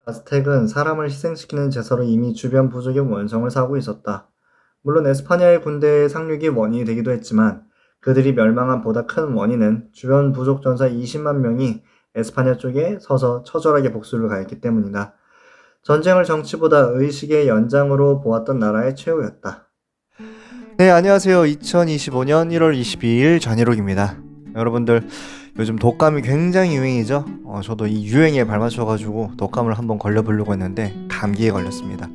아즈텍은 사람을 희생시키는 제사로 이미 주변 부족의 원성을 사고 있었다. 물론 에스파냐의 군대의 상륙이 원인이 되기도 했지만 그들이 멸망한 보다 큰 원인은 주변 부족 전사 20만 명이 에스파냐 쪽에 서서 처절하게 복수를 가했기 때문이다. 전쟁을 정치보다 의식의 연장으로 보았던 나라의 최후였다. 네, 안녕하세요. 2025년 1월 22일 전희록입니다. 여러분들, 요즘 독감이 굉장히 유행이죠? 저도 이 유행에 발맞춰가지고 독감을 한번 걸려보려고 했는데 감기에 걸렸습니다.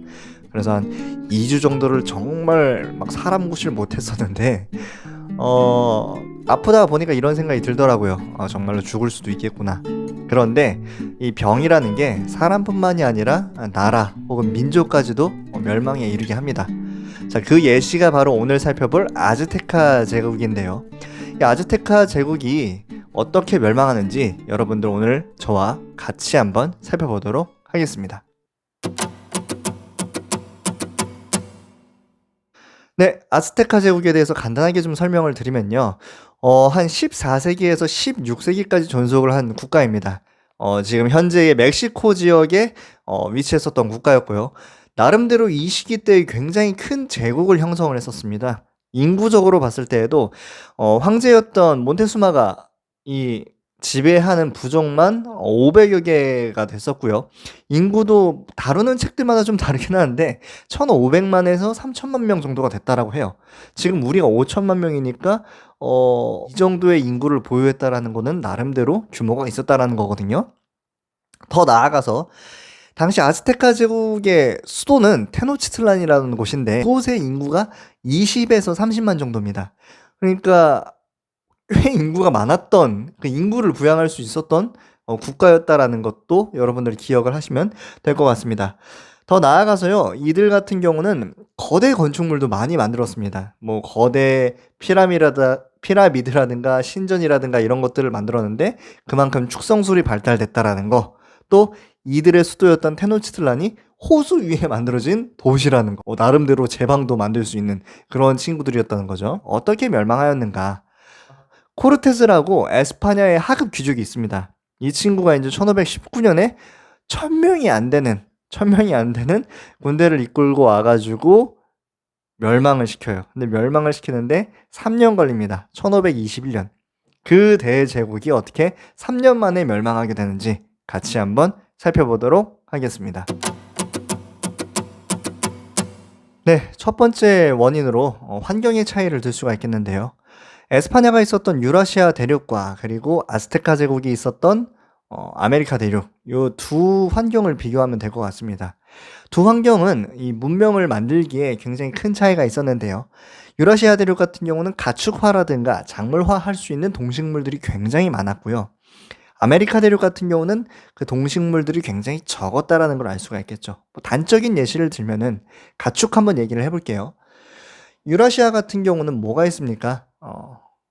그래서 한 2주 정도를 정말 막 사람 구실 못했었는데 아프다 보니까 이런 생각이 들더라고요. 정말로 죽을 수도 있겠구나. 그런데 이 병이라는 게 사람뿐만이 아니라 나라 혹은 민족까지도 멸망에 이르게 합니다. 자, 그 예시가 바로 오늘 살펴볼 아즈테카 제국인데요. 이 아즈테카 제국이 어떻게 멸망하는지 여러분들 오늘 저와 같이 한번 살펴보도록 하겠습니다. 네, 아즈테카 제국에 대해서 간단하게 좀 설명을 드리면요. 한 14세기에서 16세기까지 존속을 한 국가입니다. 지금 현재의 멕시코 지역에 위치했었던 국가였고요. 나름대로 이 시기 때 굉장히 큰 제국을 형성을 했었습니다. 인구적으로 봤을 때에도 황제였던 몬테수마가 이 지배하는 부족만 500여 개가 됐었고요. 인구도 다루는 책들마다 좀 다르긴 하는데 1,500만에서 3천만 명 정도가 됐다라고 해요. 지금 우리가 5천만 명이니까 이 정도의 인구를 보유했다라는 거는 나름대로 규모가 있었다라는 거거든요. 더 나아가서 당시 아즈테카 제국의 수도는 테노치틀란이라는 곳인데 그곳의 인구가 20에서 30만 정도입니다. 그러니까 꽤 인구가 많았던 그 인구를 부양할 수 있었던 국가였다라는 것도 여러분들이 기억을 하시면 될 것 같습니다. 더 나아가서요, 이들 같은 경우는 거대 건축물도 많이 만들었습니다. 뭐 거대 피라미드라든가 신전이라든가 이런 것들을 만들었는데 그만큼 축성술이 발달됐다라는 거, 또 이들의 수도였던 테노치틀란이 호수 위에 만들어진 도시라는 거, 나름대로 제방도 만들 수 있는 그런 친구들이었다는 거죠. 어떻게 멸망하였는가? 코르테스라고 에스파냐의 하급 귀족이 있습니다. 이 친구가 이제 1519년에 1000명이 안 되는 군대를 이끌고 와가지고 멸망을 시켜요. 근데 멸망을 시키는데 3년 걸립니다. 1521년. 그 대제국이 어떻게 3년 만에 멸망하게 되는지 같이 한번 살펴보도록 하겠습니다. 네, 첫 번째 원인으로 환경의 차이를 들 수가 있겠는데요. 에스파냐가 있었던 유라시아 대륙과 그리고 아스테카 제국이 있었던 아메리카 대륙, 요 두 환경을 비교하면 될 것 같습니다. 두 환경은 이 문명을 만들기에 굉장히 큰 차이가 있었는데요. 유라시아 대륙 같은 경우는 가축화라든가 작물화 할 수 있는 동식물들이 굉장히 많았고요. 아메리카 대륙 같은 경우는 그 동식물들이 굉장히 적었다라는 걸 알 수가 있겠죠. 뭐 단적인 예시를 들면은 가축 한번 얘기를 해볼게요. 유라시아 같은 경우는 뭐가 있습니까?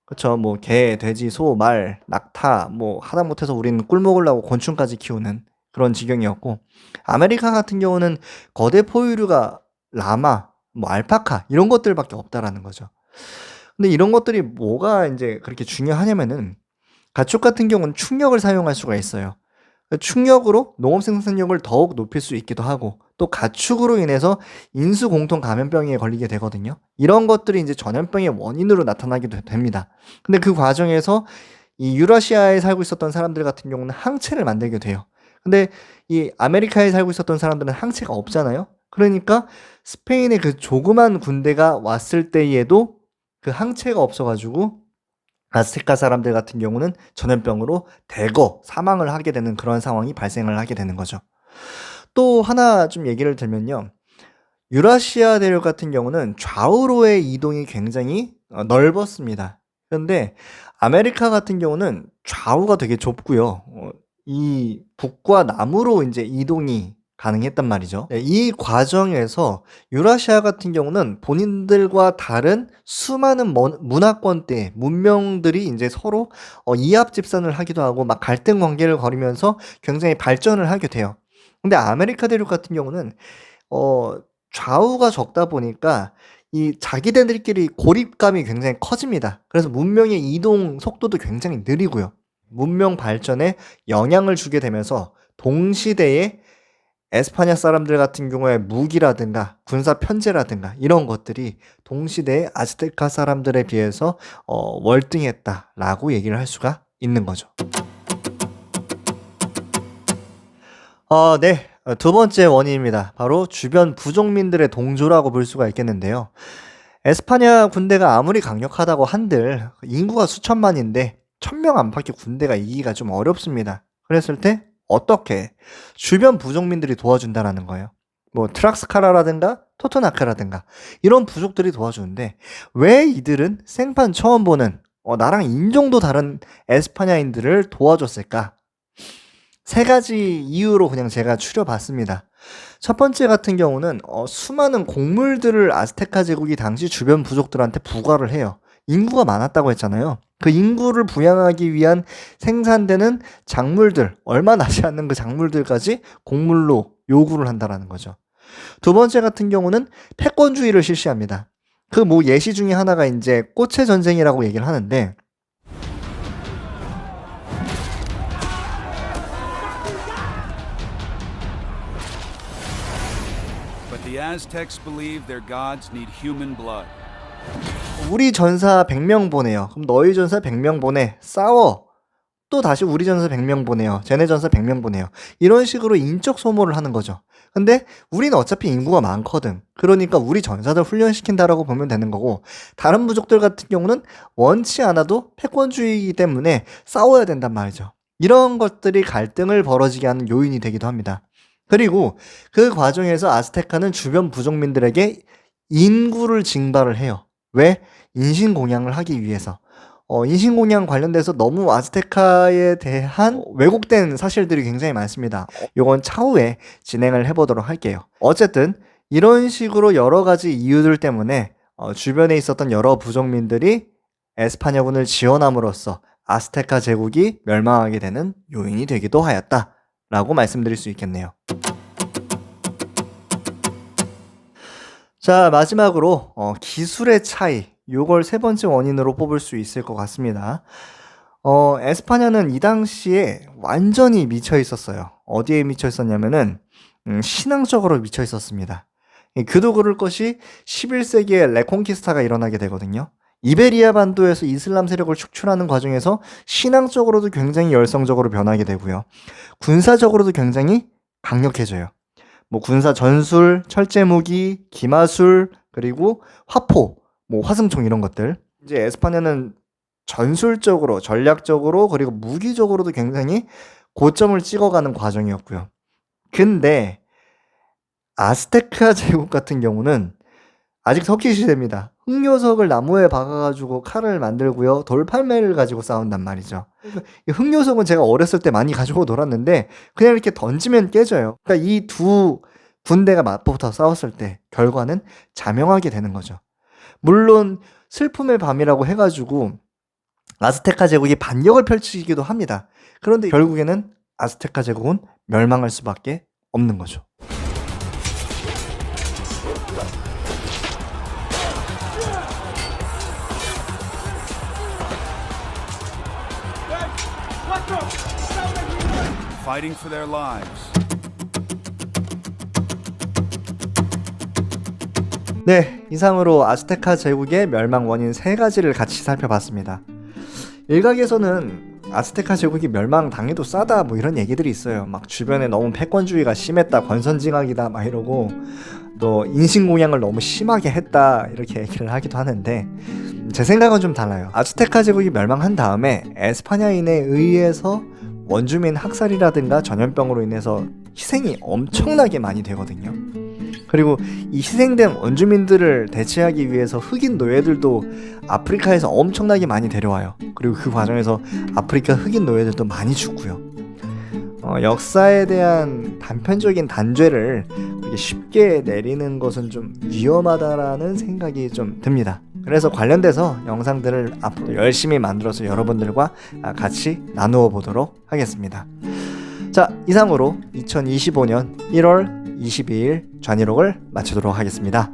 그쵸. 뭐 개, 돼지, 소, 말, 낙타, 뭐 하다못해서 우리는 꿀 먹으려고 곤충까지 키우는 그런 지경이었고, 아메리카 같은 경우는 거대 포유류가 라마, 뭐 알파카 이런 것들밖에 없다라는 거죠. 근데 이런 것들이 뭐가 이제 그렇게 중요하냐면은 가축 같은 경우는 충력을 사용할 수가 있어요. 충력으로 농업 생산력을 더욱 높일 수 있기도 하고, 또 가축으로 인해서 인수 공통 감염병에 걸리게 되거든요. 이런 것들이 이제 전염병의 원인으로 나타나기도 됩니다. 근데 그 과정에서 이 유라시아에 살고 있었던 사람들 같은 경우는 항체를 만들게 돼요. 근데 이 아메리카에 살고 있었던 사람들은 항체가 없잖아요. 그러니까 스페인의 그 조그만 군대가 왔을 때에도 그 항체가 없어가지고 아스테카 사람들 같은 경우는 전염병으로 대거 사망을 하게 되는 그런 상황이 발생을 하게 되는 거죠. 또 하나 좀 얘기를 들면요. 유라시아 대륙 같은 경우는 좌우로의 이동이 굉장히 넓었습니다. 그런데 아메리카 같은 경우는 좌우가 되게 좁고요. 이 북과 남으로 이제 이동이 가능했단 말이죠. 네, 이 과정에서 유라시아 같은 경우는 본인들과 다른 수많은 문화권대 문명들이 이제 서로 이합 집산을 하기도 하고 막 갈등 관계를 벌이면서 굉장히 발전을 하게 돼요. 근데 아메리카 대륙 같은 경우는 어 좌우가 적다 보니까 이 자기네들끼리 고립감이 굉장히 커집니다. 그래서 문명의 이동 속도도 굉장히 느리고요. 문명 발전에 영향을 주게 되면서 동시대에 에스파냐 사람들 같은 경우에 무기라든가 군사 편제라든가 이런 것들이 동시대의 아즈테카 사람들에 비해서 월등했다라고 얘기를 할 수가 있는 거죠. 네. 두 번째 원인입니다. 바로 주변 부족민들의 동조라고 볼 수가 있겠는데요. 에스파냐 군대가 아무리 강력하다고 한들 인구가 수천만인데 1000명 안팎의 군대가 이기기가 좀 어렵습니다. 그랬을 때 어떻게 주변 부족민들이 도와준다라는 거예요. 뭐 트락스카라라든가 토토나카라든가 이런 부족들이 도와주는데 왜 이들은 생판 처음 보는 나랑 인종도 다른 에스파냐인들을 도와줬을까? 세 가지 이유로 그냥 제가 추려봤습니다. 첫 번째 같은 경우는 수많은 곡물들을 아스테카 제국이 당시 주변 부족들한테 부과를 해요. 인구가 많았다고 했잖아요. 그 인구를 부양하기 위한 생산되는 작물들, 얼마 나지 않는 그 작물들까지 곡물로 요구를 한다라는 거죠. 두 번째 같은 경우는 패권주의를 실시합니다. 그 뭐 예시 중에 하나가 이제 꽃의 전쟁이라고 얘기를 하는데 But the Aztecs believe their gods need human blood. 우리 전사 100명 보내요. 그럼 너희 전사 100명 보내. 싸워. 또 다시 우리 전사 100명 보내요. 쟤네 전사 100명 보내요. 이런 식으로 인적 소모를 하는 거죠. 근데 우리는 어차피 인구가 많거든. 그러니까 우리 전사들 훈련시킨다라고 보면 되는 거고 다른 부족들 같은 경우는 원치 않아도 패권주의이기 때문에 싸워야 된단 말이죠. 이런 것들이 갈등을 벌어지게 하는 요인이 되기도 합니다. 그리고 그 과정에서 아스테카는 주변 부족민들에게 인구를 징발을 해요. 왜? 인신공양을 하기 위해서. 인신공양 관련돼서 너무 아스테카에 대한 왜곡된 사실들이 굉장히 많습니다. 이건 차후에 진행을 해보도록 할게요. 어쨌든 이런 식으로 여러 가지 이유들 때문에 주변에 있었던 여러 부족민들이 에스파냐군을 지원함으로써 아스테카 제국이 멸망하게 되는 요인이 되기도 하였다라고 말씀드릴 수 있겠네요. 자, 마지막으로 기술의 차이, 요걸 세 번째 원인으로 뽑을 수 있을 것 같습니다. 에스파냐는 이 당시에 완전히 미쳐 있었어요. 어디에 미쳐 있었냐면은 신앙적으로 미쳐 있었습니다. 그도 그럴 것이 11세기에 레콘키스타가 일어나게 되거든요. 이베리아 반도에서 이슬람 세력을 축출하는 과정에서 신앙적으로도 굉장히 열성적으로 변하게 되고요. 군사적으로도 굉장히 강력해져요. 뭐 군사 전술, 철제 무기, 기마술, 그리고 화포, 뭐 화승총 이런 것들. 이제 에스파냐는 전술적으로, 전략적으로, 그리고 무기적으로도 굉장히 고점을 찍어가는 과정이었고요. 근데 아스테카 제국 같은 경우는 아직 석기 시대입니다. 흑요석을 나무에 박아가지고 칼을 만들고요. 돌팔매를 가지고 싸운단 말이죠. 이 흑요석은 제가 어렸을 때 많이 가지고 놀았는데 그냥 이렇게 던지면 깨져요. 그러니까 이 두 군대가 맞붙어 싸웠을 때 결과는 자명하게 되는 거죠. 물론 슬픔의 밤이라고 해가지고 아스테카 제국이 반격을 펼치기도 합니다. 그런데 결국에는 아스테카 제국은 멸망할 수밖에 없는 거죠. Fighting for their lives. 네, 이상으로 아스테카 제국의 멸망 원인 세 가지를 같이 살펴봤습니다. 일각에서는 아스테카 제국이 멸망당해도 싸다 뭐 이런 얘기들이 있어요. 막 주변에 너무 패권주의가 심했다, 권선징악이다 막 이러고 또 인신공양을 너무 심하게 했다 이렇게 얘기를 하기도 하는데 제 생각은 좀 달라요. 아스테카 제국이 멸망한 다음에 에스파냐인에 의해서 원주민 학살이라든가 전염병으로 인해서 희생이 엄청나게 많이 되거든요. 그리고 이 희생된 원주민들을 대체하기 위해서 흑인 노예들도 아프리카에서 엄청나게 많이 데려와요. 그리고 그 과정에서 아프리카 흑인 노예들도 많이 죽고요. 역사에 대한 단편적인 단죄를 그렇게 쉽게 내리는 것은 좀 위험하다라는 생각이 좀 듭니다. 그래서 관련돼서 영상들을 앞으로 열심히 만들어서 여러분들과 같이 나누어 보도록 하겠습니다. 자, 이상으로 2025년 1월 22일 좌니록을 마치도록 하겠습니다.